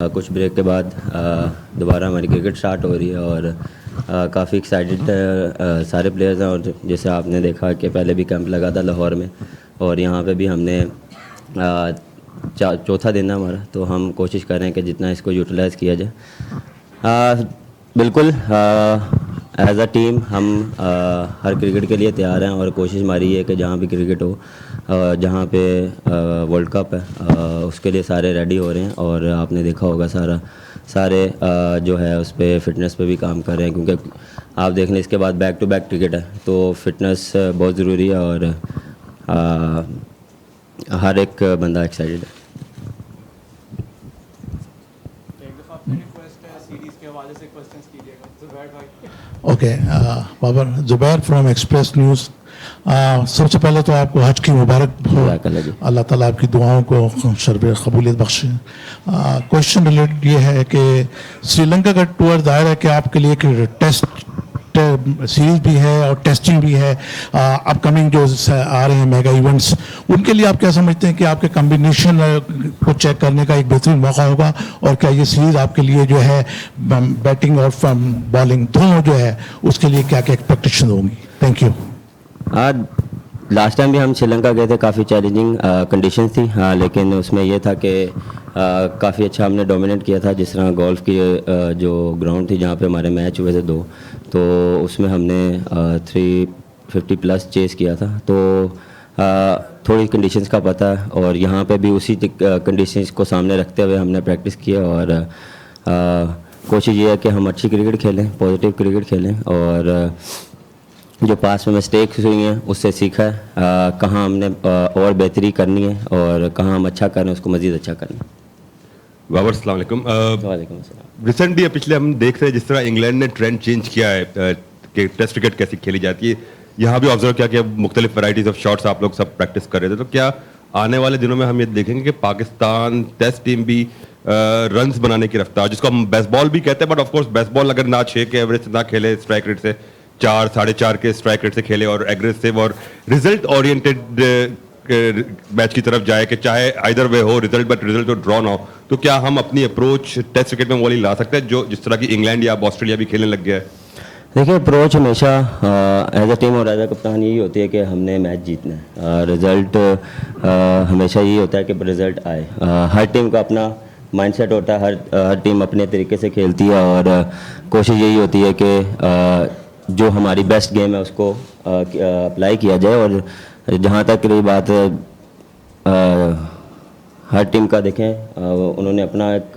कुछ ब्रेक के बाद दोबारा हमारी क्रिकेट स्टार्ट हो रही है और काफ़ी एक्साइटेड सारे प्लेयर्स हैं। और जैसे आपने देखा कि पहले भी कैंप लगा था लाहौर में और यहाँ पे भी हमने चौथा दिन है हमारा, तो हम कोशिश कर रहे हैं कि जितना इसको यूटिलाइज़ किया जाए। बिल्कुल एज अ टीम हम हर क्रिकेट के लिए तैयार हैं और कोशिश हमारी है कि जहाँ भी क्रिकेट हो, जहाँ पे वर्ल्ड कप है उसके लिए सारे रेडी हो रहे हैं। और आपने देखा होगा सारे जो है उस पर फिटनेस पे भी काम कर रहे हैं, क्योंकि आप देख लें इसके बाद बैक टू बैक क्रिकेट है, तो फिटनेस बहुत ज़रूरी है और हर एक बंदा एक्साइटेड है। Okay Babar, Zubair from Express News. सबसे पहले तो आपको हज की मुबारक हो, अल्लाह ताला आपकी दुआओं को शर्ब कबूलियत बख्शे। क्वेश्चन रिलेटेड ये है कि श्रीलंका का टूर दायर है कि आपके लिए एक टेस्ट सीरीज भी है और टेस्टिंग भी है, अपकमिंग जो आ रहे हैं मेगा इवेंट्स, उनके लिए आप क्या समझते हैं कि आपके कम्बिनेशन को चेक करने का एक बेहतरीन मौका होगा? और क्या ये सीरीज आपके लिए जो है बैटिंग और बॉलिंग दोनों जो है उसके लिए क्या क्या एक्सपेक्टेशन होंगी? Thank you. लास्ट टाइम भी हम श्रीलंका गए थे, काफ़ी चैलेंजिंग कंडीशंस थी, लेकिन उसमें यह था कि काफ़ी अच्छा हमने डोमिनेट किया था। जिस तरह गोल्फ की जो ग्राउंड थी जहाँ पे हमारे मैच हुए थे 2, तो उसमें हमने 350+ चेस किया था, तो थोड़ी कंडीशंस का पता है और यहाँ पे भी उसी कंडीशंस को सामने रखते हुए हमने प्रैक्टिस किया। और कोशिश ये है कि हम अच्छी क्रिकेट खेलें, पॉजिटिव क्रिकेट खेलें और जो पास में मिस्टेक्स हुई हैं उससे सीखा है, कहाँ हमने और बेहतरी करनी है और कहाँ हम अच्छा कर रहे हैं उसको मज़ीद अच्छा करना है। बाबर, अस्सलाम वालेकुम। वालेकुम अस्सलाम। रिसेंटली पिछले हम देख रहे हैं जिस तरह इंग्लैंड ने ट्रेंड चेंज किया है कि टेस्ट क्रिकेट कैसी खेली जाती है, यहाँ भी ऑब्जर्व किया कि अब मुख्तलिफ वैराइटीज़ ऑफ शॉट्स आप लोग सब प्रैक्टिस कर रहे थे, तो क्या आने वाले दिनों में हम ये देखेंगे कि पाकिस्तान टेस्ट टीम भी रन्स बनाने की रफ्तार, जिसको हम बेसबॉल भी कहते हैं, बट ऑफकोर्स बेसबॉल अगर ना 6 के एवरेज से ना खेले, स्ट्राइक रेट से 4, 4.5 के स्ट्राइक रेट से खेले और एग्रेसिव और रिजल्ट ओरिएंटेड मैच की तरफ जाए कि चाहे आइदर वे हो रिजल्ट, बट रिजल्ट तो ड्रॉ ना हो, तो क्या हम अपनी अप्रोच टेस्ट क्रिकेट में वो ला सकते हैं जो जिस तरह की इंग्लैंड या ऑस्ट्रेलिया भी खेलने लग गया है? देखिए, अप्रोच हमेशा एज अ टीम और एज अ कप्तान यही होती है कि हमने मैच जीतना है। रिज़ल्ट हमेशा यही होता है कि रिज़ल्ट आए। हर टीम का अपना माइंडसेट होता है, हर टीम अपने तरीके से खेलती है और कोशिश यही होती है कि जो हमारी बेस्ट गेम है उसको अप्लाई किया जाए। और जहाँ तक रही बात हर टीम का देखें, उन्होंने अपना एक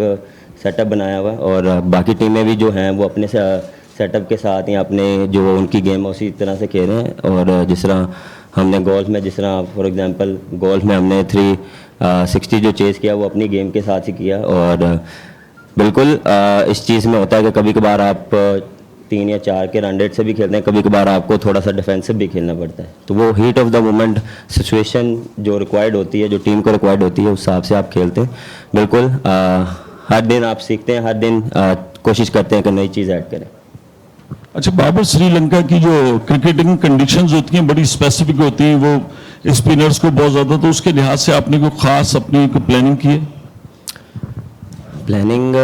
सेटअप बनाया हुआ और बाकी टीमें भी जो हैं वो अपने सेटअप के साथ या अपने जो उनकी गेम है उसी तरह से खेल रहे हैं। और जिस तरह हमने गोल्फ में, जिस तरह फॉर एग्जांपल गोल्फ में हमने 360 जो चेस किया वो अपनी गेम के साथ ही किया। और बिल्कुल इस चीज़ में होता है कि कभी कभार आप 3 या 4 के रन रेट से भी खेलते हैं, कभी कभार आपको थोड़ा सा डिफेंसिव भी खेलना पड़ता है, तो वो heat of the moment situation जो रिक्वायर्ड होती है, जो टीम को रिक्वायर्ड होती है, उस हिसाब से आप खेलते हैं। बिल्कुल हर दिन आप सीखते हैं, हर दिन कोशिश करते हैं कि नई चीज़ ऐड करें। अच्छा बाबर, श्रीलंका की जो क्रिकेटिंग कंडीशंस होती हैं बड़ी स्पेसिफिक होती हैं, वो स्पिनर्स को बहुत ज़्यादा, तो उसके लिहाज से आपने कोई ख़ास अपनी प्लानिंग की है? प्लानिंग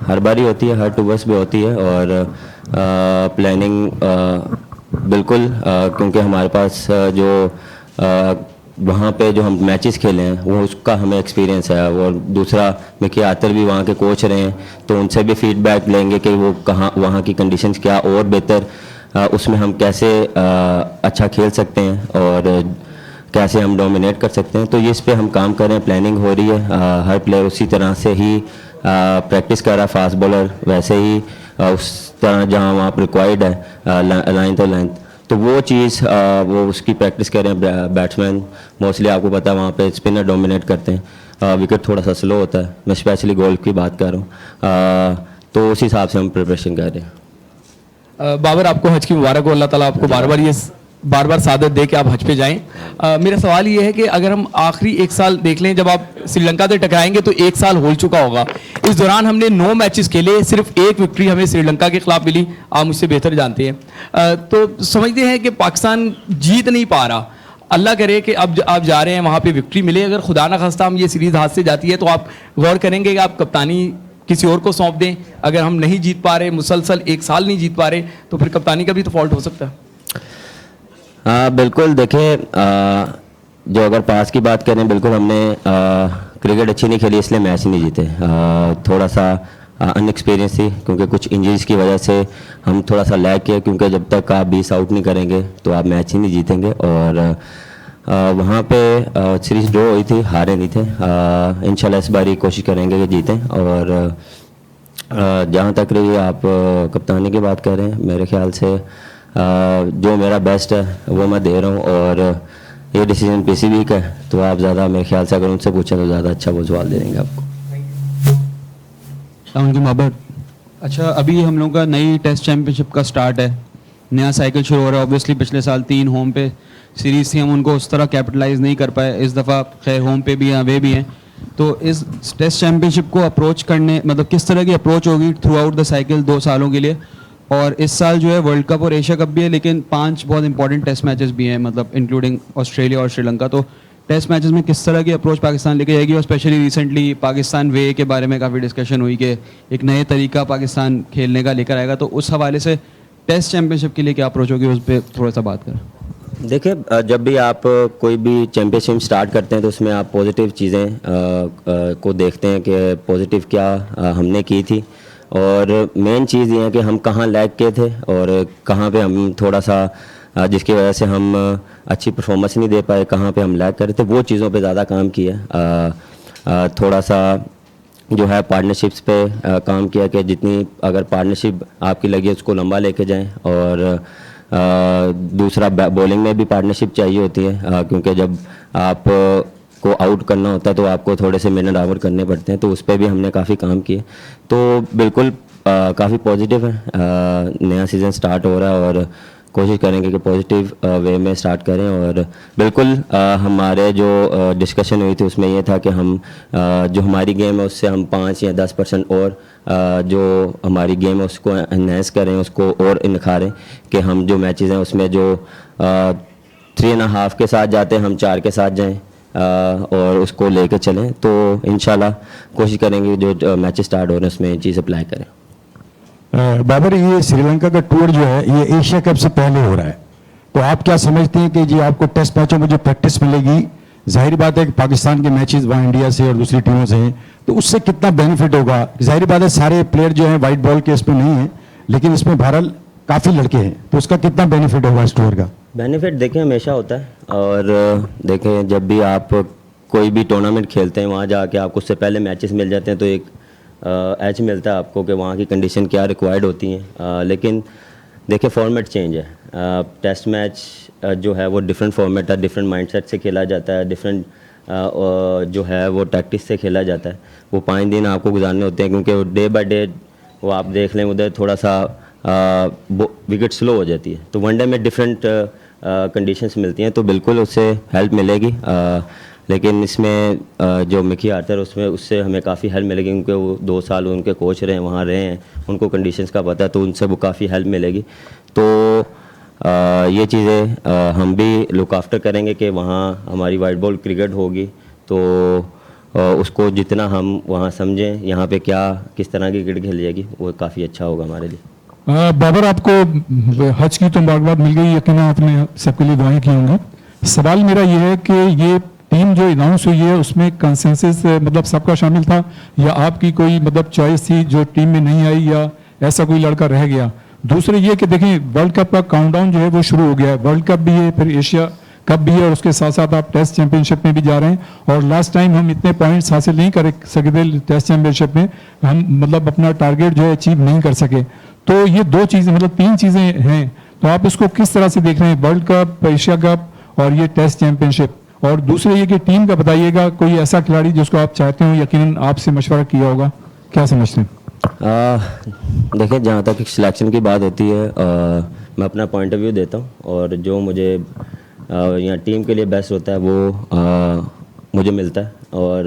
हर बारी होती है, हर टूवर्स भी होती है और प्लानिंग बिल्कुल क्योंकि हमारे पास जो वहाँ पे जो हम मैचेस खेले हैं वो उसका हमें एक्सपीरियंस है। और दूसरा मिकी आतर भी वहाँ के कोच रहे हैं, तो उनसे भी फीडबैक लेंगे कि वो कहाँ वहाँ की कंडीशंस क्या और बेहतर, उसमें हम कैसे अच्छा खेल सकते हैं और कैसे हम डोमिनेट कर सकते हैं। तो ये इस पे हम काम कर रहे हैं, प्लानिंग हो रही है। हर प्लेयर उसी तरह से ही प्रैक्टिस कर रहा है, फास्ट बॉलर वैसे ही उस तरह जहाँ वहाँ पर रिक्वायर्ड है लाइन तो लेंथ, तो वो चीज़ वो उसकी प्रैक्टिस कर रहे हैं। बैट्समैन मोस्टली आपको पता है वहाँ पे स्पिनर डोमिनेट करते हैं, विकेट थोड़ा सा स्लो होता है, मैं स्पेशली गोल्फ की बात कर रहा हूँ, तो उस हिसाब से हम प्रिपरेशन कर रहे हैं। बाबर, आपको हज की मुबारक हो, अल्लाह ताला आपको बार बार सादत दे के आप हज पे जाएं। मेरा सवाल ये है कि अगर हम आखिरी 1 साल देख लें, जब आप श्रीलंका से टकराएंगे तो 1 साल हो चुका होगा। इस दौरान हमने 9 मैचेस खेले, सिर्फ 1 विक्ट्री हमें श्रीलंका के खिलाफ मिली। आप मुझसे बेहतर जानते हैं, तो समझते हैं कि पाकिस्तान जीत नहीं पा रहा। अल्लाह करे कि अब आप जा रहे हैं वहाँ पे विक्ट्री मिले। अगर खुदा ना खास्ता हम ये सीरीज़ हाथ से जाती है तो आप गौर करेंगे कि आप कप्तानी किसी और को सौंप दें। अगर हम नहीं जीत पा रहे, मुसलसल 1 साल नहीं जीत पा रहे, तो फिर कप्तानी का भी तो फॉल्ट हो सकता है। बिल्कुल, देखिए जो अगर पास की बात करें, बिल्कुल हमने क्रिकेट अच्छी नहीं खेली इसलिए मैच नहीं जीते। थोड़ा सा अनएक्सपीरियंस थी क्योंकि कुछ इंजरीज की वजह से हम थोड़ा सा लैग किए, क्योंकि जब तक आप 20 आउट नहीं करेंगे तो आप मैच ही नहीं जीतेंगे। और वहाँ पे सीरीज ड्रॉ हुई थी, हारे नहीं थे। इंशाल्लाह इस बारी कोशिश करेंगे कि जीतें। और जहाँ तक रही आप कप्तानी की बात कर रहे हैं, मेरे ख्याल से जो मेरा बेस्ट है वो मैं दे रहा हूँ। और ये डिसीजन पीसीबी का है, तो आप ज़्यादा मेरे ख्याल से अगर उनसे पूछें तो ज़्यादा अच्छा वो जवाब दे देंगे आपको। बाबर, अच्छा अभी हम लोग का नई टेस्ट चैंपियनशिप का स्टार्ट है, नया साइकिल शुरू हो रहा है। ऑब्वियसली पिछले साल 3 होम पे सीरीज थी, हम उनको उस तरह कैपिटलाइज नहीं कर पाए। इस दफ़ा खैर होम पे भी हैं, वे भी हैं। तो इस टेस्ट चैंपियनशिप को अप्रोच करने, मतलब किस तरह की अप्रोच होगी थ्रू आउट द साइकिल 2 सालों के लिए? और इस साल जो है वर्ल्ड कप और एशिया कप भी है, लेकिन 5 बहुत इंपॉर्टेंट टेस्ट मैचेस भी हैं, मतलब इंक्लूडिंग ऑस्ट्रेलिया और श्रीलंका। तो टेस्ट मैचेस में किस तरह की अप्रोच पाकिस्तान लेके जाएगी? और स्पेशली रिसेंटली पाकिस्तान वे के बारे में काफ़ी डिस्कशन हुई कि एक नए तरीका पाकिस्तान खेलने का लेकर आएगा। तो उस हवाले से टेस्ट चैंपियनशिप के लिए क्या अप्रोच होगी, उस पर थोड़ा सा बात करें। देखिए, जब भी आप कोई भी चैम्पियनशिप स्टार्ट करते हैं तो उसमें आप पॉजिटिव चीज़ें को देखते हैं कि पॉजिटिव क्या हमने की थी। और मेन चीज़ ये है कि हम कहाँ लैग किए थे और कहाँ पे हम थोड़ा सा जिसकी वजह से हम अच्छी परफॉर्मेंस नहीं दे पाए, कहाँ पे हम लैग कर रहे थे, वो चीज़ों पे ज़्यादा काम किया। थोड़ा सा जो है पार्टनरशिप्स पे काम किया कि जितनी अगर पार्टनरशिप आपकी लगी उसको लंबा लेके जाएं। और दूसरा बॉलिंग में भी पार्टनरशिप चाहिए होती है, क्योंकि जब आप को आउट करना होता है तो आपको थोड़े से मिनट आउट करने पड़ते हैं। तो उस पर भी हमने काफ़ी काम किए। तो बिल्कुल काफ़ी पॉजिटिव है। नया सीज़न स्टार्ट हो रहा है और कोशिश करेंगे कि पॉजिटिव वे में स्टार्ट करें। और बिल्कुल हमारे जो डिस्कशन हुई थी उसमें ये था कि हम जो हमारी गेम है उससे हम 5 या 10% और जो हमारी गेम है उसको एनहेंस करें, उसको और निखारें। कि हम जो मैचेस हैं उसमें जो 3.5 के साथ जाते हैं हम 4 के साथ जाएं और उसको लेके चलें। तो इंशाल्लाह कोशिश करेंगे जो मैचेस स्टार्ट हो रहे हैं उसमें ये चीज़ अप्लाई करें। बाबर, ये श्रीलंका का टूर जो है ये एशिया कप से पहले हो रहा है, तो आप क्या समझते हैं कि जी आपको टेस्ट मैचों में जो प्रैक्टिस मिलेगी, जाहिर बात है कि पाकिस्तान के मैचेस वहाँ इंडिया से और दूसरी टीमों से हैं, तो उससे कितना बेनिफिट होगा? जाहिर बात है सारे प्लेयर जो हैं वाइट बॉल के इसमें नहीं हैं, लेकिन इसमें बहरहाल काफ़ी लड़के हैं, तो उसका कितना बेनिफिट होगा इस टूर का? बेनिफिट देखें हमेशा होता है। और देखें जब भी आप कोई भी टूर्नामेंट खेलते हैं वहाँ जाके आपको उससे पहले मैचेस मिल जाते हैं तो एक एज मिलता है आपको कि वहाँ की कंडीशन क्या रिक्वायर्ड होती हैं। लेकिन देखिए फॉर्मेट चेंज है। टेस्ट मैच जो है वो डिफरेंट फॉर्मेट है, डिफरेंट माइंडसेट से खेला जाता है, डिफरेंट जो है वो टैक्टिक्स से खेला जाता है। वो 5 दिन आपको गुजारने होते हैं, क्योंकि डे बाय डे वो आप देख लें उधर थोड़ा सा विकेट स्लो हो जाती है। तो वनडे में डिफरेंट कंडीशंस मिलती हैं, तो बिल्कुल उससे हेल्प मिलेगी। लेकिन इसमें जो मिकी आर्चर उसमें उससे हमें काफ़ी हेल्प मिलेगी, क्योंकि वो 2 साल उनके कोच रहे हैं, वहाँ रहे हैं, उनको कंडीशंस का पता है, तो उनसे वो काफ़ी हेल्प मिलेगी। तो ये चीज़ें हम भी लुक आफ्टर करेंगे कि वहाँ हमारी वाइट बॉल क्रिकेट होगी, तो उसको जितना हम वहाँ समझें यहाँ पे क्या किस तरह की क्रिकेट खेली जाएगी वो काफ़ी अच्छा होगा हमारे लिए। बाबर, आपको हज की तो मुबारकबाद मिल गई, यकीनन आपने सबके लिए दुआएं की होंगी। सवाल मेरा ये है कि ये टीम जो अनाउंस हुई है उसमें कंसेंसस मतलब सबका शामिल था, या आपकी कोई मतलब चॉइस थी जो टीम में नहीं आई, या ऐसा कोई लड़का रह गया? दूसरे ये कि देखें वर्ल्ड कप का काउंटडाउन जो है वो शुरू हो गया है, वर्ल्ड कप भी है, फिर एशिया कप भी है, और उसके साथ साथ आप टेस्ट चैंपियनशिप में भी जा रहे हैं। और लास्ट टाइम हम इतने पॉइंट्स हासिल नहीं कर सके थे टेस्ट चैंपियनशिप में, हम मतलब अपना टारगेट जो है अचीव नहीं कर सके। तो ये 2 चीज़ें मतलब 3 चीज़ें हैं, तो आप इसको किस तरह से देख रहे हैं, वर्ल्ड कप, एशिया कप और ये टेस्ट चैंपियनशिप? और दूसरे ये कि टीम का बताइएगा, कोई ऐसा खिलाड़ी जिसको आप चाहते हो, यकीनन आपसे मशवरा किया होगा, क्या समझते हैं? देखिए जहाँ तक सिलेक्शन की बात होती है मैं अपना पॉइंट ऑफ व्यू देता हूँ, और जो मुझे यहाँ टीम के लिए बेस्ट होता है वो मुझे मिलता है। और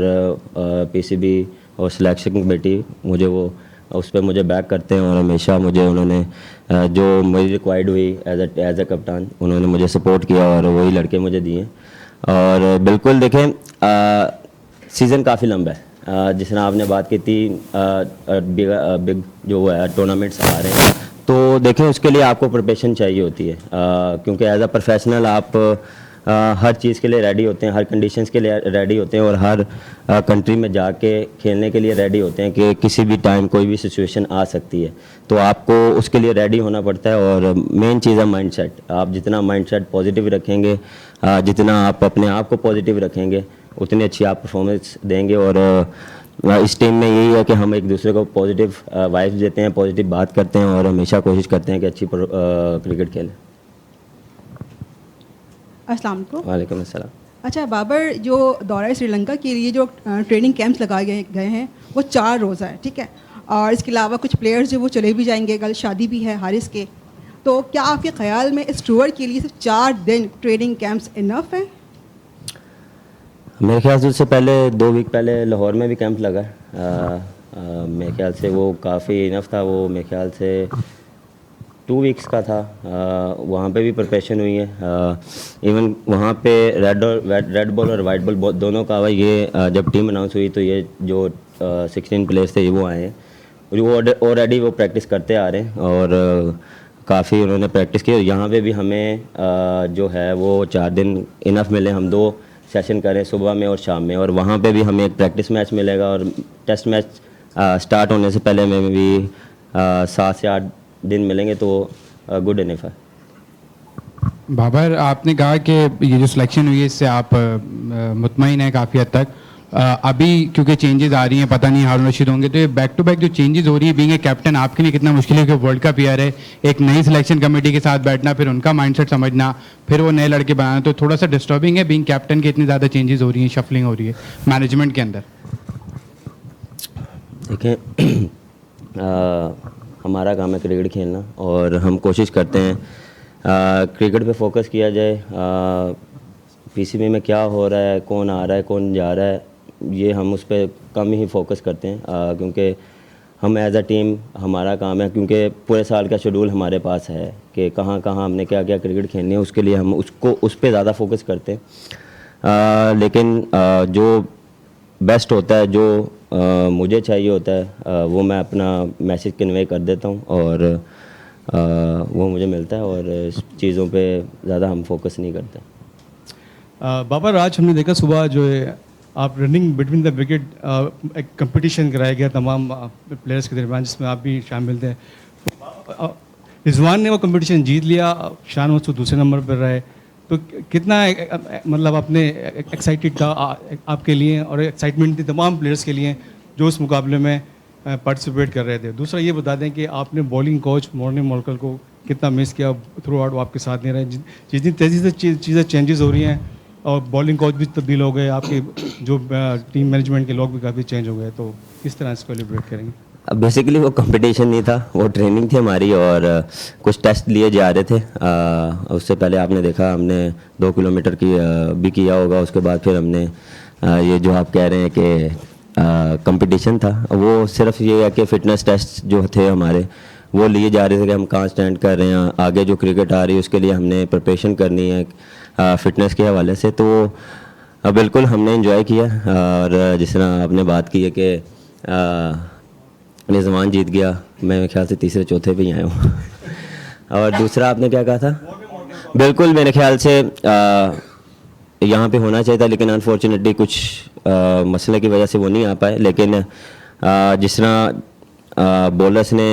पीसीबी और सिलेक्शन कमेटी मुझे वो उस पर मुझे बैक करते हैं और हमेशा मुझे उन्होंने जो मेरी रिक्वायर्ड हुई एज अ कप्तान उन्होंने मुझे सपोर्ट किया और वही लड़के मुझे दिए। और बिल्कुल देखें सीज़न काफ़ी लंबा है, जिस तरह आपने बात की थी बिग जो है टूर्नामेंट्स आ रहे हैं, तो देखें उसके लिए आपको प्रिपरेशन चाहिए होती है, क्योंकि एज अ प्रोफेशनल आप हर चीज़ के लिए रेडी होते हैं, हर कंडीशंस के लिए रेडी होते हैं और हर कंट्री में जाके खेलने के लिए रेडी होते हैं कि किसी भी टाइम कोई भी सिचुएशन आ सकती है, तो आपको उसके लिए रेडी होना पड़ता है। और मेन चीज़ है माइंडसेट। आप जितना माइंडसेट पॉजिटिव रखेंगे, जितना आप अपने आप को पॉजिटिव रखेंगे, उतनी अच्छी आप परफॉर्मेंस देंगे। और इस टीम में यही है कि हम एक दूसरे को पॉजिटिव वाइब्स देते हैं, पॉजिटिव बात करते हैं और हमेशा कोशिश करते हैं कि अच्छी क्रिकेट खेलें। अस्सलाम वालेकुम। वालेकुम अस्सलाम। अच्छा बाबर, जो दौरा श्रीलंका के लिए जो ट्रेनिंग कैंप्स लगाए गए हैं वो 4 रोज़ा है, ठीक है, और इसके अलावा कुछ प्लेयर्स जो वो चले भी जाएंगे, कल शादी भी है हारिस के, तो क्या आपके ख्याल में इस टूर के लिए सिर्फ 4 दिन ट्रेनिंग कैंप्स इनफ है? मेरे ख्याल से उससे पहले 2 वीक पहले लाहौर में भी कैंप लगा मेरे ख्याल से वो काफ़ी इनफ था। वो मेरे ख्याल से 2 वीक्स का था। वहाँ पे भी प्रिपरेशन हुई है। इवन वहाँ पे रेड बॉल और वाइट बॉल दोनों का हुआ। ये जब टीम अनाउंस हुई तो ये जो 16 प्लेयर्स थे वो आए हैं, वो ऑलरेडी वो प्रैक्टिस करते आ रहे हैं और काफ़ी उन्होंने प्रैक्टिस की। यहाँ पे भी हमें जो है वो 4 दिन इनफ मिले। हम 2 सेशन करें सुबह में और शाम में, और वहाँ पे भी हमें एक प्रैक्टिस मैच मिलेगा और टेस्ट मैच स्टार्ट होने से पहले में भी 7 से 8 दिन मिलेंगे, तो गुड इनफ है। बाबर, आपने कहा कि ये जो सिलेक्शन हुई है इससे आप मुतमईन हैं काफ़ी हद तक। अभी क्योंकि चेंजेस आ रही हैं, पता नहीं हारून रशीद होंगे, तो ये बैक टू बैक जो चेंजेस हो रही है बीइंग ए कैप्टन आपके लिए कितना मुश्किल है कि वर्ल्ड कप ईयर है, एक नई सिलेक्शन कमेटी के साथ बैठना, फिर उनका माइंडसेट समझना, फिर वो नए लड़के बनाना, तो थोड़ा सा डिस्टर्बिंग है बीइंग कैप्टन के इतनी ज़्यादा चेंजेस हो रही हैं, शफलिंग हो रही है मैनेजमेंट के अंदर? देखें हमारा काम है क्रिकेट खेलना और हम कोशिश करते हैं क्रिकेट पे फोकस किया जाए। पीसीबी में क्या हो रहा है, कौन आ रहा है, कौन जा रहा है, ये हम उस पर कम ही फोकस करते हैं, क्योंकि हम एज अ टीम हमारा काम है, क्योंकि पूरे साल का शेड्यूल हमारे पास है कि कहाँ कहाँ हमने क्या क्या क्रिकेट खेलनी है, उसके लिए हम उस पर ज़्यादा फोकस करते हैं। लेकिन जो बेस्ट होता है, जो मुझे चाहिए होता है, वो मैं अपना मैसेज कन्वे कर देता हूँ और वो मुझे मिलता है और इस चीज़ों पे ज़्यादा हम फोकस नहीं करते। बाबर, आज हमने देखा सुबह जो है आप रनिंग बिटवीन द विकेट एक कंपटीशन कराया गया तमाम प्लेयर्स के दरमियान, जिसमें आप भी शामिल थे। रिजवान ने वो कंपटीशन जीत लिया, शान मसूद दूसरे नंबर पर रहे, तो कितना मतलब अपने एक्साइटेड था आपके लिए और एक्साइटमेंट थी तमाम प्लेयर्स के लिए जो उस मुकाबले में पार्टिसिपेट कर रहे थे। दूसरा ये बता दें कि आपने बॉलिंग कोच मॉर्निंग मोलकल को कितना मिस किया, थ्रू आउट वो आपके साथ नहीं रहे, जितनी तेज़ी से चीज़ें चेंजेस हो रही हैं और बॉलिंग कोच भी तब्दील हो गए, आपके जो टीम मैनेजमेंट के लोग भी काफ़ी चेंज हो गए, तो किस तरह इसको सेलिब्रेट करेंगे? बेसिकली वो कंपटीशन नहीं था, वो ट्रेनिंग थी हमारी और कुछ टेस्ट लिए जा रहे थे। उससे पहले आपने देखा हमने 2 किलोमीटर की भी किया होगा, उसके बाद फिर हमने ये जो आप कह रहे हैं कि कंपटीशन था, वो सिर्फ ये है कि फ़िटनेस टेस्ट जो थे हमारे वो लिए जा रहे थे कि हम कहाँ स्टैंड कर रहे हैं, आगे जो क्रिकेट आ रही है उसके लिए हमने प्रिपरेशन करनी है फ़िटनेस के हवाले से। तो बिल्कुल हमने एंजॉय किया और जिस तरह आपने बात की है कि निज़मान जीत गया, मैं मेरे ख्याल से तीसरे चौथे पे ही आया हूँ। और दूसरा आपने क्या कहा था? बिल्कुल मेरे ख्याल से यहाँ पे होना चाहिए था, लेकिन अनफॉर्चुनेटली कुछ मसले की वजह से वो नहीं आ पाए। लेकिन जिस तरह बॉलर्स ने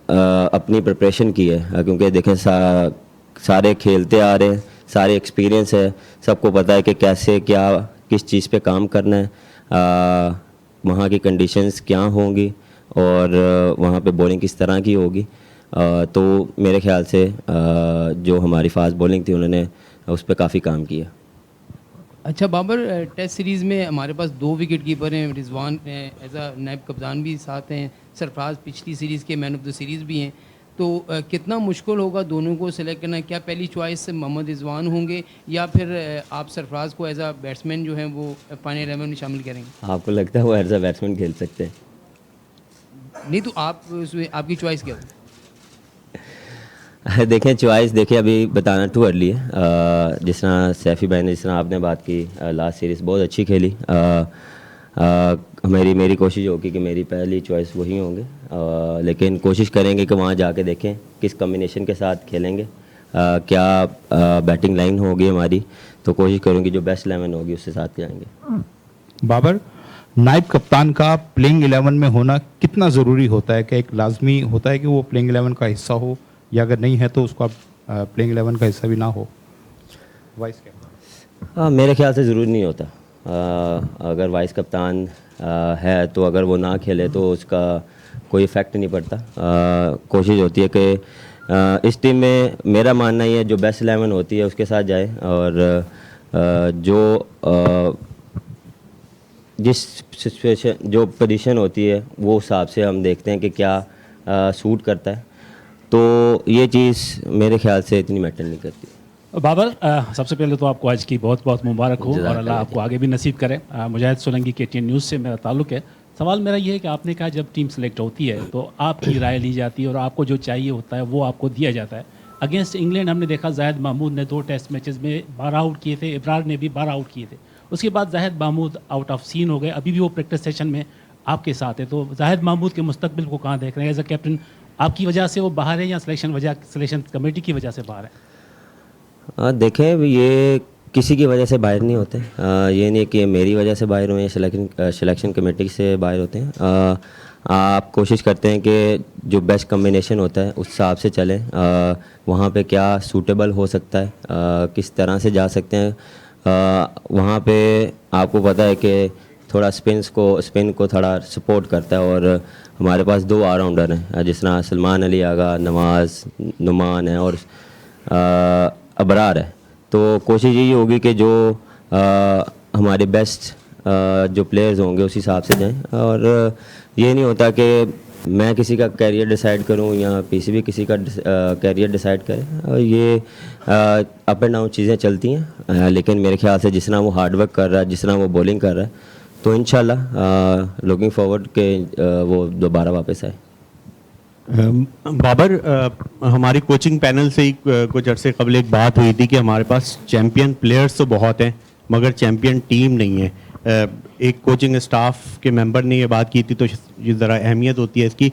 अपनी प्रिपरेशन की है, क्योंकि देखें सारे खेलते आ रहे हैं, सारे एक्सपीरियंस है, सबको पता है कि कैसे क्या किस चीज़ पे काम करना है, वहाँ की कंडीशंस क्या होंगी और वहाँ पे बॉलिंग किस तरह की होगी। तो मेरे ख्याल से जो हमारी फास्ट बॉलिंग थी उन्होंने उस पर काफ़ी काम किया। अच्छा बाबर, टेस्ट सीरीज़ में हमारे पास 2 विकेट कीपर हैं, रिजवान एज अ नायब कप्तान भी साथ हैं, सरफराज पिछली सीरीज़ के मैन ऑफ द सीरीज़ भी हैं, तो कितना मुश्किल होगा दोनों को सिलेक्ट करना? क्या पहली चॉइस मोहम्मद रिजवान होंगे या फिर आप सरफराज को एज अ बैट्समैन जो हैं वो फाइनल 11 में शामिल करेंगे? आपको लगता है वो एज अ बैट्समैन खेल सकते हैं? नहीं तो आप उसमें आपकी चॉइस क्या होगी? देखें चॉइस देखिए अभी बताना टू अर्ली है। जिस तरह सैफ़ी भाई ने जिस तरह आपने बात की लास्ट सीरीज़ बहुत अच्छी खेली। मेरी कोशिश होगी कि मेरी पहली चॉइस वही होंगे, लेकिन कोशिश करेंगे कि वहाँ जाके देखें किस कम्बिनेशन के साथ खेलेंगे, क्या बैटिंग लाइन होगी हमारी, तो कोशिश करूँगी जो बेस्ट 11 होगी उसके साथ जाएंगे। बाबर, नायब कप्तान का प्लेइंग 11 में होना कितना ज़रूरी होता है? क्या एक लाजमी होता है कि वो प्लेइंग 11 का हिस्सा हो, या अगर नहीं है तो उसको आप प्लेइंग 11 का हिस्सा भी ना हो? वाइस कैप्टन मेरे ख्याल से ज़रूरी नहीं होता। अगर वाइस कप्तान है तो अगर वो ना खेले तो उसका कोई इफ़ेक्ट नहीं पड़ता। कोशिश होती है कि इस टीम में मेरा मानना ही है जो बेस्ट 11 होती है उसके साथ जाए, और जिस सिचुएशन जो पोजीशन होती है वो हिसाब से हम देखते हैं कि क्या सूट करता है, तो ये चीज़ मेरे ख्याल से इतनी मैटर नहीं करती। बाबर, सबसे पहले तो आपको आज की बहुत बहुत मुबारक हो और अल्लाह आपको आगे भी नसीब करे। मुजाहिद सोलंकी KTN न्यूज़ से मेरा ताल्लुक़ है। सवाल मेरा ये है कि आपने कहा जब टीम सेलेक्ट होती है तो आपकी राय ली जाती है और आपको जो चाहिए होता है वो आपको दिया जाता है। अगेंस्ट इंग्लैंड हमने देखा जाहिद महमूद ने 2 टेस्ट मैचेस में 12 आउट किए थे, इब्रार ने भी 12 आउट किए थे। उसके बाद Zahid Mahmood out of scene हो गए, अभी भी वो प्रैक्टिस सेशन में आपके साथ है, तो जाहिद महमूद के मुस्तकबिल को कहाँ देख रहे हैं? एज अ कैप्टन आपकी वजह से वो बाहर है या सिलेक्शन कमेटी की वजह से बाहर है? देखें ये किसी की वजह से बाहर नहीं होते। ये नहीं कि मेरी वजह से बाहर हुए या सिलेक्शन कमेटी से बाहर होते हैं। आप कोशिश करते हैं कि जो बेस्ट कम्बिनेशन होता है उस हिसाब से चलें। वहाँ पे क्या सूटेबल हो सकता है, किस तरह से जा सकते हैं, वहाँ पे आपको पता है कि थोड़ा स्पिन को थोड़ा सपोर्ट करता है, और हमारे पास 2 ऑलराउंडर हैं जिस तरह सलमान अली आगा, नवाज़, नुमान है और अबरार है। तो कोशिश यही होगी कि जो हमारे बेस्ट जो प्लेयर्स होंगे उस हिसाब से जाएं, और ये नहीं होता कि मैं किसी का कैरियर डिसाइड करूं या PCB किसी का कैरियर डिसाइड करे। ये अप एंड डाउन चीज़ें चलती हैं, लेकिन मेरे ख्याल से जिस तरह वो हार्डवर्क कर रहा है, जिस तरह वो बॉलिंग कर रहा है, तो इंशाल्लाह लुकिंग फॉरवर्ड के वो दोबारा वापस आए। बाबर, हमारी कोचिंग पैनल से ही कुछ अरसे कबल एक बात हुई थी कि हमारे पास चैम्पियन प्लेयर्स तो बहुत हैं मगर चैम्पियन टीम नहीं है। एक कोचिंग स्टाफ के मेंबर ने ये बात की थी, तो ये ज़रा अहमियत होती है इसकी।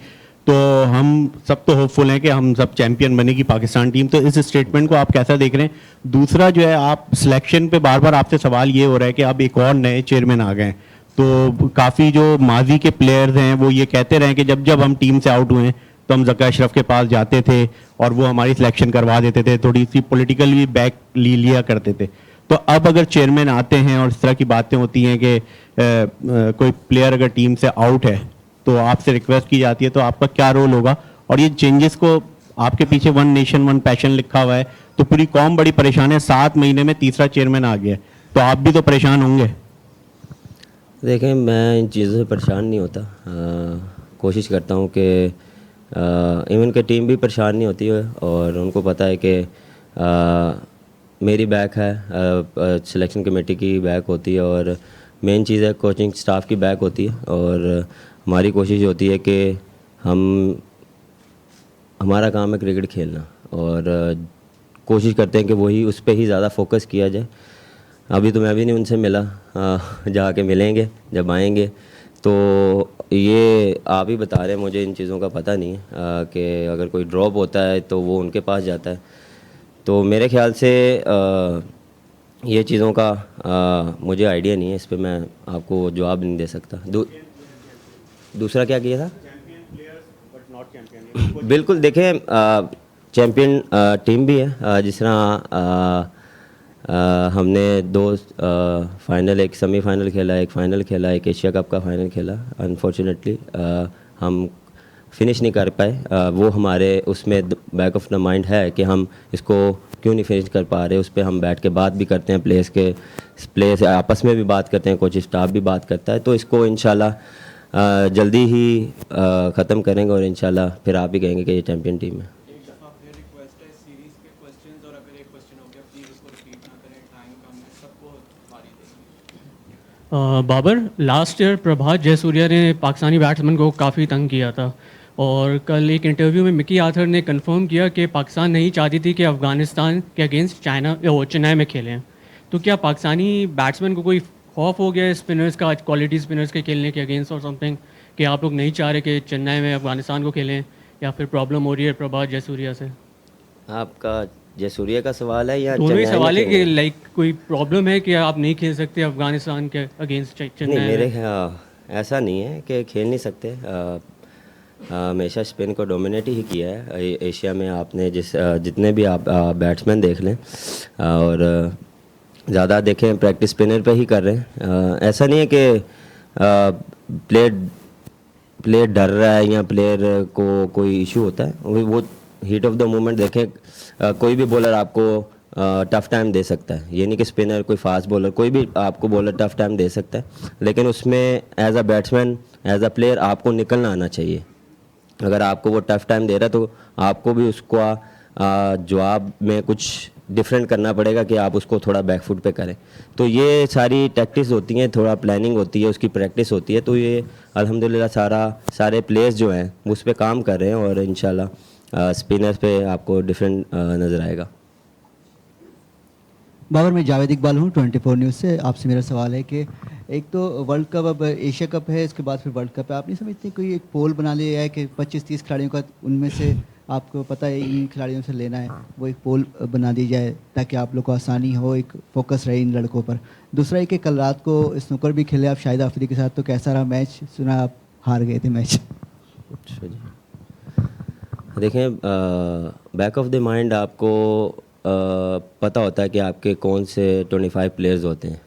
तो हम सब तो होपफुल हैं कि हम सब चैम्पियन बनेगी पाकिस्तान टीम, तो इस स्टेटमेंट को आप कैसा देख रहे हैं? दूसरा जो है, आप सिलेक्शन पे बार बार आपसे सवाल ये हो रहा है कि अब एक और नए चेयरमैन आ गए हैं, तो काफ़ी जो माजी के प्लेयर्स हैं वो ये कहते रहे कि जब जब हम टीम से आउट हुए तो हम ज़का अशरफ के पास जाते थे और वो हमारी सिलेक्शन करवा देते थे, थोड़ी सी पॉलिटिकल भी बैक लिया करते थे। तो अब अगर चेयरमैन आते हैं और इस तरह की बातें होती हैं कि कोई प्लेयर अगर टीम से आउट है तो आपसे रिक्वेस्ट की जाती है, तो आपका क्या रोल होगा? और ये चेंजेस को आपके पीछे 1 नेशन 1 पैशन लिखा हुआ है, तो पूरी कौम बड़ी परेशान है। 7 महीने में तीसरा चेयरमैन आ गया, तो आप भी तो परेशान होंगे। देखें, मैं इन चीज़ों से परेशान नहीं होता। कोशिश करता हूँ कि इवन के टीम भी परेशान नहीं होती है, और उनको पता है कि मेरी बैक है, सिलेक्शन कमेटी की बैक होती है, और मेन चीज़ है कोचिंग स्टाफ की बैक होती है। और हमारी कोशिश होती है कि हमारा काम है क्रिकेट खेलना, और कोशिश करते हैं कि वही उस पर ही ज़्यादा फोकस किया जाए। अभी तो मैं भी नहीं उनसे मिला, जाके मिलेंगे जब आएंगे। तो ये आप ही बता रहे हैं, मुझे इन चीज़ों का पता नहीं है कि अगर कोई ड्रॉप होता है तो वो उनके पास जाता है। तो मेरे ख्याल से ये चीज़ों का मुझे आइडिया नहीं है, इस पे मैं आपको जवाब नहीं दे सकता। दूसरा क्या किया था? बिल्कुल, देखें चैम्पियन टीम भी है। जिस तरह हमने 2 फाइनल, एक सेमीफाइनल खेला, एक फ़ाइनल खेला, एक एशिया कप का फ़ाइनल खेला। अनफॉर्चुनेटली हम फिनिश नहीं कर पाए। वो हमारे उसमें बैक ऑफ द माइंड है कि हम इसको क्यों नहीं फिनिश कर पा रहे। उस पर हम बैठ के बात भी करते हैं, प्लेयर्स आपस में भी बात करते हैं, कोचिंग स्टाफ भी बात करता है। तो इसको इंशाल्लाह जल्दी ही ख़त्म करेंगे, और इंशाल्लाह फिर आप ही कहेंगे कि ये चैम्पियन टीम है। बाबर, लास्ट ईयर प्रभात जयसूर्या ने पाकिस्तानी बैट्समैन को काफ़ी तंग किया था और कल एक इंटरव्यू में मिकी आर्थर ने कंफर्म किया कि पाकिस्तान नहीं चाहती थी कि अफ़गानिस्तान के अगेंस्ट चेन्नई में खेलें। तो क्या पाकिस्तानी बैट्समैन को कोई खौफ हो गया स्पिनर्स का, क्वालिटी स्पिनर्स के खेलने के अगेंस्ट और समथिंग, कि आप लोग नहीं चाह रहे कि चेन्नई में अफ़गानिस्तान को खेलें, या फिर प्रॉब्लम हो रही है प्रभात जयसूर्या से? आपका जयसूर्या का सवाल है या दोनों ही चेन्नई सवाल है में कि खेलना? लाइक कोई प्रॉब्लम है कि आप नहीं खेल सकते अफ़गानिस्तान के अगेंस्ट चेन्नई नहीं, मेरे में? ऐसा नहीं है कि खेल नहीं सकते। हमेशा स्पिन को डोमिनेट ही किया है एशिया में। आपने जितने भी आप बैट्समैन देख लें और ज़्यादा देखें प्रैक्टिस स्पिनर पे ही कर रहे हैं। ऐसा नहीं है कि प्लेयर डर रहा है या प्लेयर को कोई इशू होता है। वो हीट ऑफ द मोमेंट देखें, कोई भी बॉलर आपको टफ़ टाइम दे सकता है। ये नहीं कि स्पिनर, कोई फास्ट बॉलर, कोई भी आपको बॉलर टफ़ टाइम दे सकता है, लेकिन उसमें as a batsman, as a player आपको निकलना आना चाहिए। अगर आपको वो टफ़ टाइम दे रहा है तो आपको भी उसको जवाब में कुछ डिफरेंट करना पड़ेगा कि आप उसको थोड़ा बैकफुट पे करें। तो ये सारी टैक्टिक्स होती हैं, थोड़ा प्लानिंग होती है, उसकी प्रैक्टिस होती है। तो ये अल्हम्दुलिल्लाह सारे प्लेयर्स जो हैं उस पर काम कर रहे हैं और इंशाल्लाह स्पिनर्स पे आपको डिफरेंट नज़र आएगा। बाबर, मैं जावेद इकबाल हूँ 24 न्यूज़ से। आपसे मेरा सवाल है कि एक तो वर्ल्ड कप, अब एशिया कप है, इसके बाद फिर वर्ल्ड कप है। आप नहीं समझते कोई एक पोल बना लिया है कि 25-30 खिलाड़ियों का, उनमें से आपको पता है इन खिलाड़ियों से लेना है, वो एक पोल बना दी जाए ताकि आप लोग को आसानी हो, एक फोकस रहे इन लड़कों पर। दूसरा है कि कल रात को स्नूकर भी खेले आप शाहिद आफरीदी के साथ, तो कैसा रहा मैच? सुना आप हार गए थे मैच। अच्छा जी, देखें, बैक ऑफ द माइंड आपको पता होता है कि आपके कौन से 25 प्लेयर्स होते हैं।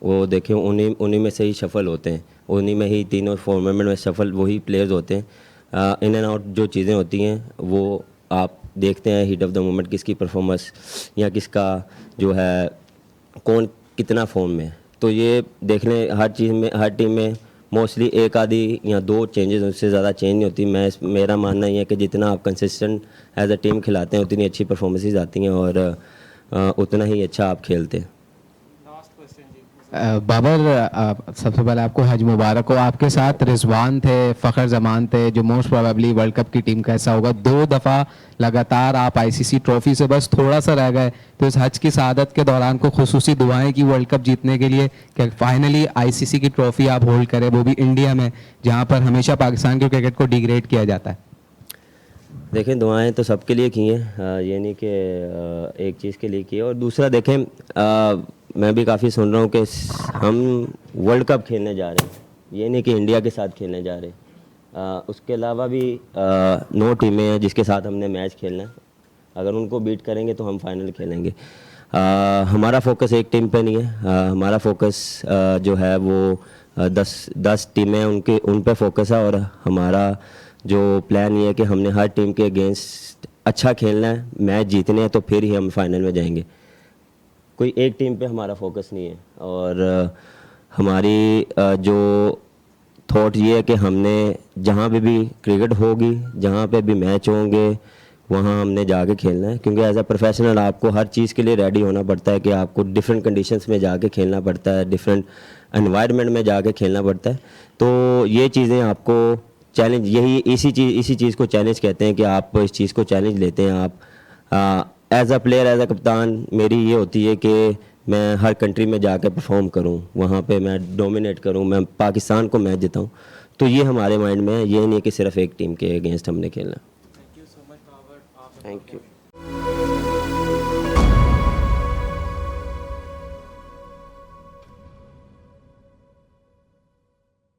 वो देखें, उन्हीं में से ही शफल होते हैं, उन्हीं में ही तीनों फॉर्मेट में शफल वही प्लेयर्स होते हैं। इन एंड आउट जो चीज़ें होती हैं वो आप देखते हैं, हीट ऑफ द मोमेंट किसकी परफॉर्मेंस या किसका जो है कौन कितना फॉर्म में। तो ये देख लें, हर टीम में मोस्टली एक आधी या दो चेंजेस, उससे ज़्यादा चेंज नहीं होती। मेरा मानना ये है कि जितना आप कंसिस्टेंट एज अ टीम खिलाते हैं उतनी अच्छी परफॉर्मेंसेस आती हैं और उतना ही अच्छा आप खेलते हैं। बाबर, सबसे पहले आपको हज मुबारक हो। आपके साथ रिजवान थे, फ़खर जमान थे, जो मोस्ट प्रोबेबली वर्ल्ड कप की टीम का हिस्सा होगा। 2 दफ़ा लगातार आप आईसीसी ट्रॉफी से बस थोड़ा सा रह गए। तो इस हज की शहादत के दौरान को खुसूसी दुआएं की वर्ल्ड कप जीतने के लिए कि फाइनली आईसीसी की ट्रॉफी आप होल्ड करें, वो भी इंडिया में, जहाँ पर हमेशा पाकिस्तान के क्रिकेट को डिग्रेड किया जाता है। देखें, दुआएं तो सबके लिए की हैं, ये नहीं कि एक चीज़ के लिए की है। और दूसरा देखें, मैं भी काफ़ी सुन रहा हूँ कि हम वर्ल्ड कप खेलने जा रहे हैं, ये नहीं कि इंडिया के साथ खेलने जा रहे हैं। उसके अलावा भी 9 टीमें हैं जिसके साथ हमने मैच खेलना है। अगर उनको बीट करेंगे तो हम फाइनल खेलेंगे। हमारा फोकस एक टीम पे नहीं है, हमारा फोकस जो है वो 10 टीमें उन पे फोकस है। और हमारा जो प्लान ये है कि हमने हर टीम के अगेंस्ट अच्छा खेलना है, मैच जीतने हैं, तो फिर ही हम फाइनल में जाएंगे। कोई एक टीम पे हमारा फोकस नहीं है। और हमारी जो थॉट ये है कि हमने जहाँ पे भी क्रिकेट होगी, जहाँ पे भी मैच होंगे, वहाँ हमने जाके खेलना है। क्योंकि एज अ प्रोफेशनल आपको हर चीज़ के लिए रेडी होना पड़ता है कि आपको डिफरेंट कंडीशंस में जाके खेलना पड़ता है, डिफरेंट एनवायरनमेंट में जाके खेलना पड़ता है। तो ये चीज़ें आपको चैलेंज, इसी चीज़ को चैलेंज कहते हैं कि आप इस चीज़ को चैलेंज लेते हैं। आप as a player, as a कप्तान, मेरी ये होती है कि मैं हर कंट्री में जाकर परफॉर्म करूं, वहाँ पे मैं डोमिनेट करूं, मैं पाकिस्तान को मैच जिताऊं। तो ये हमारे माइंड में है, ये नहीं कि सिर्फ एक टीम के अगेंस्ट हमने खेलना। Thank you.